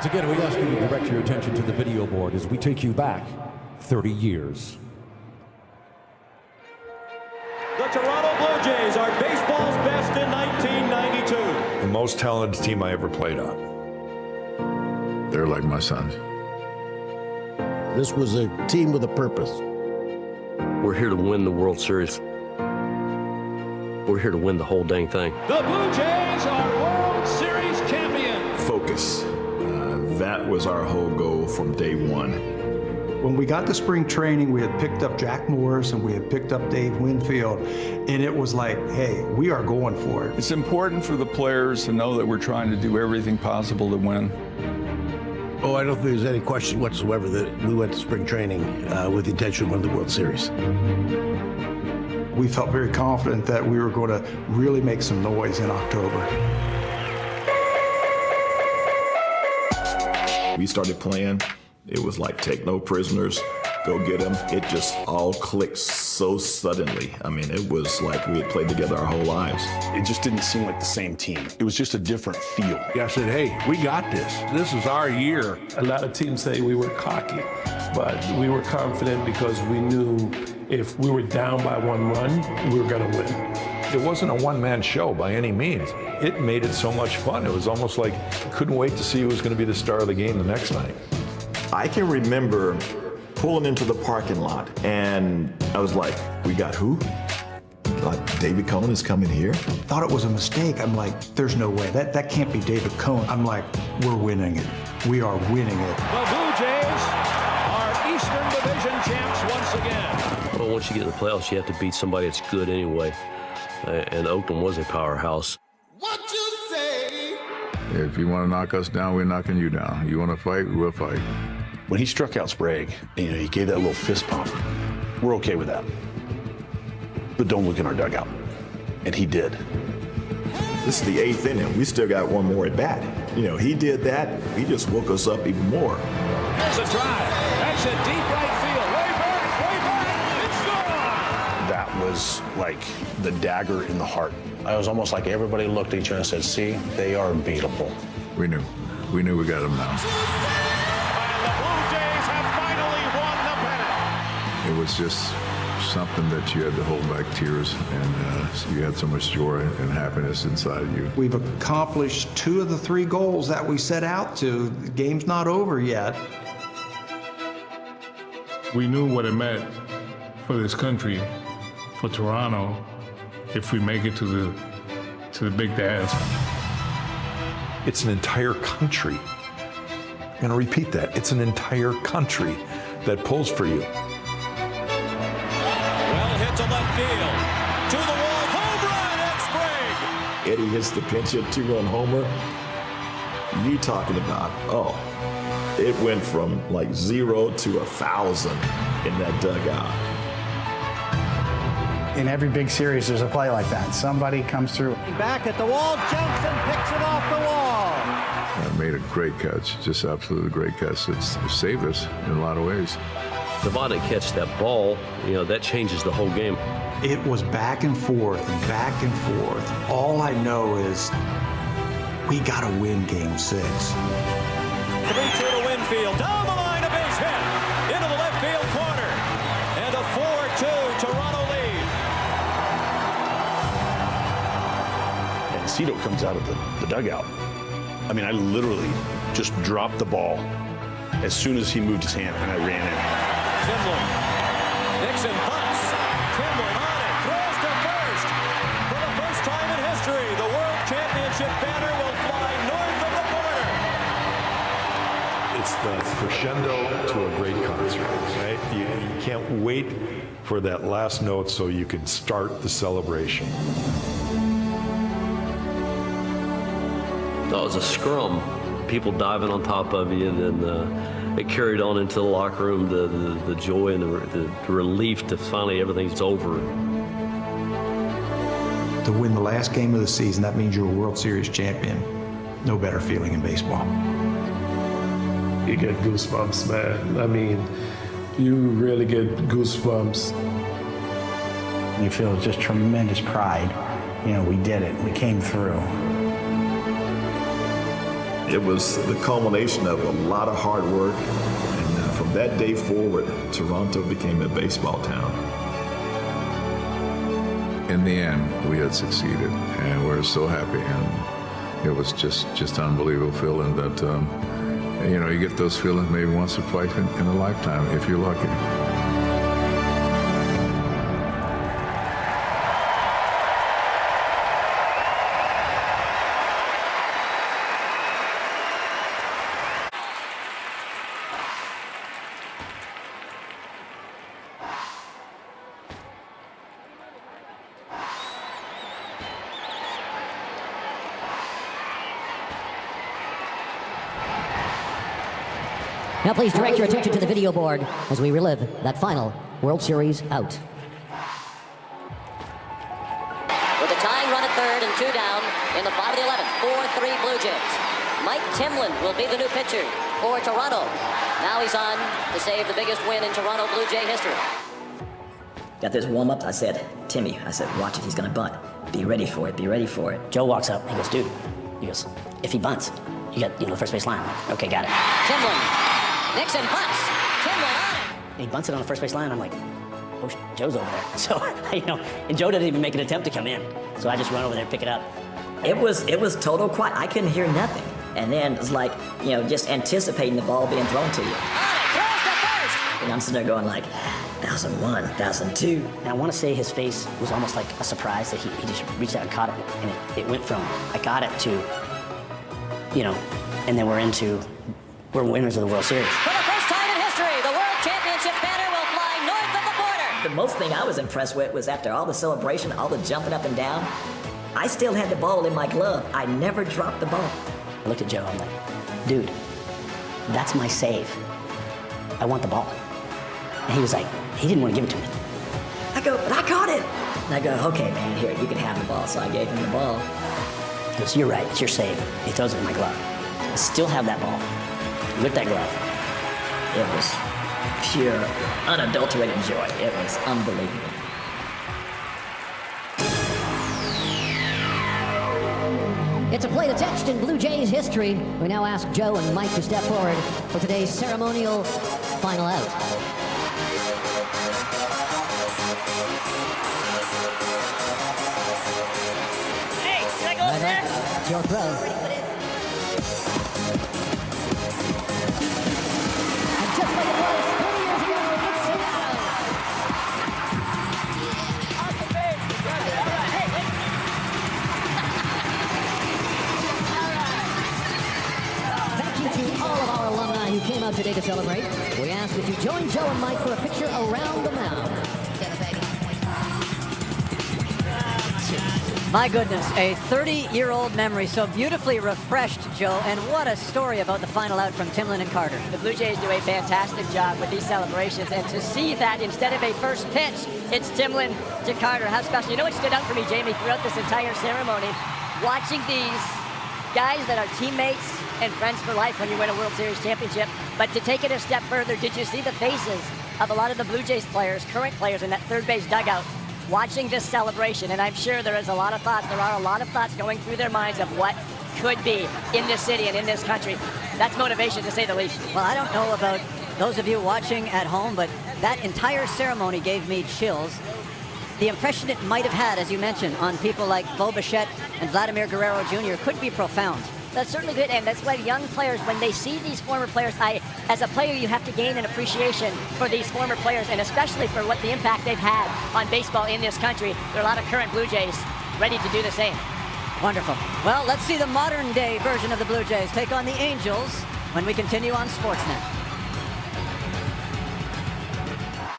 Once again, we ask you to direct your attention to the video board as we take you back 30 years. The Toronto Blue Jays are baseball's best in 1992. The most talented team I ever played on. They're like my sons. This was a team with a purpose. We're here to win the World Series. We're here to win the whole dang thing. The Blue Jays are World Series champions. Focus. That was our whole goal from day one. When we got to spring training, we had picked up Jack Morris and we had picked up Dave Winfield, and it was like, hey, we are going for it. It's important for the players to know that we're trying to do everything possible to win. Oh, I don't think there's any question whatsoever that we went to spring training with the intention of winning the World Series. We felt very confident that we were going to really make some noise in October. We started playing. It was like, take no prisoners, go get them. It just all clicked so suddenly. I mean, it was like we had played together our whole lives. It just didn't seem like the same team. It was just a different feel. I said, hey, we got this. This is our year. A lot of teams say we were cocky, but we were confident because we knew if we were down by one run, we were going to win. It wasn't a one-man show by any means. It made it so much fun. It was almost like I couldn't wait to see who was going to be the star of the game the next night. I can remember pulling into the parking lot, and I was like, we got who? Like, David Cone is coming here? Thought it was a mistake. I'm like, there's no way. That can't be David Cone. I'm like, we're winning it. We are winning it. The Blue Jays are Eastern Division champs once again. Well, once you get in the playoffs, you have to beat somebody that's good anyway. And Oakland was a powerhouse. What you say? If you want to knock us down, we're knocking you down. You want to fight, we'll fight. When he struck out Sprague, he gave that little fist pump. We're okay with that. But don't look in our dugout. And he did. This is the 8th inning. We still got one more at bat. He did that. He just woke us up even more. There's a drive. That's a deep right field. Way back. It's gone. That was like the dagger in the heart. It was almost like everybody looked at each other and said, see, they are beatable. We knew. We knew we got them now. And the Blue Jays have finally won the pennant. It was just something that you had to hold back tears, and you had so much joy and happiness inside you. We've accomplished 2 of the 3 goals that we set out to. The game's not over yet. We knew what it meant for this country, for Toronto, if we make it to the big dance. It's an entire country. I'm going to repeat that. It's an entire country that pulls for you. Well hit to left field. To the wall. Home run at Sprague. Eddie hits the pinch hit 2-run homer. You talking about, it went from like 0 to 1,000 in that dugout. In every big series, there's a play like that. Somebody comes through. Back at the wall, jumps and picks it off the wall. Made a great catch, just absolutely great catch. It's saved us in a lot of ways. Devontae catch that ball, that changes the whole game. It was back and forth and back and forth. All I know is we got to win Game 6. 3-2 to Winfield. Down the line, a base hit. Into the left field corner. And a 4-2 Toronto lead. And Cito comes out of the dugout. I mean, I literally just dropped the ball as soon as he moved his hand, and I ran in. Timlin. Nixon bunts. Timlin on it. Throws to first. For the first time in history, the World Championship banner will fly north of the border. It's the crescendo to a great concert, right? You can't wait for that last note so you can start the celebration. That was a scrum. People diving on top of you, and then it carried on into the locker room, the joy and the relief to finally everything's over. To win the last game of the season, that means you're a World Series champion. No better feeling in baseball. You get goosebumps, man. I mean, you really get goosebumps. You feel just tremendous pride. We did it. We came through. It was the culmination of a lot of hard work, and from that day forward, Toronto became a baseball town. In the end, we had succeeded, and we're so happy, and it was just unbelievable feeling that, you get those feelings maybe once or twice in a lifetime, if you're lucky. Now please direct your attention to the video board as we relive that final World Series out. With a tying run at third and 2 down in the bottom of the 11th, 4-3 Blue Jays. Mike Timlin will be the new pitcher for Toronto. Now he's on to save the biggest win in Toronto Blue Jay history. Got this warm-up. I said, Timmy, watch it, he's gonna bunt. Be ready for it, be ready for it. Joe walks up, he goes, dude, if he bunts, you got, the first base line. Okay, got it. Timlin. Nixon bunts. Timlin on it. And he bunts it on the first base line. I'm like, oh, Joe's over there. So, and Joe didn't even make an attempt to come in. So I just run over there and pick it up. It was total quiet. I couldn't hear nothing. And then it was like, just anticipating the ball being thrown to you. On it, throws to first. And I'm sitting there going like, 1,001, 1,002. And I want to say his face was almost like a surprise that he just reached out and caught it. And it went from, I got it to, and then we're winners of the World Series. For the first time in history, the World Championship banner will fly north of the border. The most thing I was impressed with was after all the celebration, all the jumping up and down, I still had the ball in my glove. I never dropped the ball. I looked at Joe, I'm like, dude, that's my save. I want the ball. And he was like, he didn't want to give it to me. I go, but I caught it. And I go, okay, man, here, you can have the ball. So I gave him the ball. He goes, you're right, it's your save. He throws it in my glove. I still have that ball. With that glove. It was pure, unadulterated joy. It was unbelievable. It's a plate etched in Blue Jays history. We now ask Joe and Mike to step forward for today's ceremonial final out. Hey, can I go up there? It's your throw. Just like it was 3 years ago in Seattle. Thank you to all of our alumni who came out today to celebrate. We ask that you join Joe and Mike for a picture around the mound. My goodness, a 30-year-old memory, so beautifully refreshed, Joe, and what a story about the final out from Timlin and Carter. The Blue Jays do a fantastic job with these celebrations, and to see that instead of a first pitch, it's Timlin to Carter. How special. You know what stood out for me, Jamie, throughout this entire ceremony? Watching these guys that are teammates and friends for life when you win a World Series championship, but to take it a step further, did you see the faces of a lot of the Blue Jays players, current players in that third base dugout, watching this celebration? And I'm sure there are a lot of thoughts going through their minds of what could be in this city and in this country. That's motivation, to say the least. Well, I don't know about those of you watching at home, but that entire ceremony gave me chills. The impression it might have had, as you mentioned, on people like Bo Bichette and Vladimir Guerrero Jr. could be profound. That's certainly good, and that's why young players, when they see these former players, as a player, you have to gain an appreciation for these former players, and especially for what the impact they've had on baseball in this country. There are a lot of current Blue Jays ready to do the same. Wonderful. Well, let's see the modern-day version of the Blue Jays take on the Angels when we continue on Sportsnet.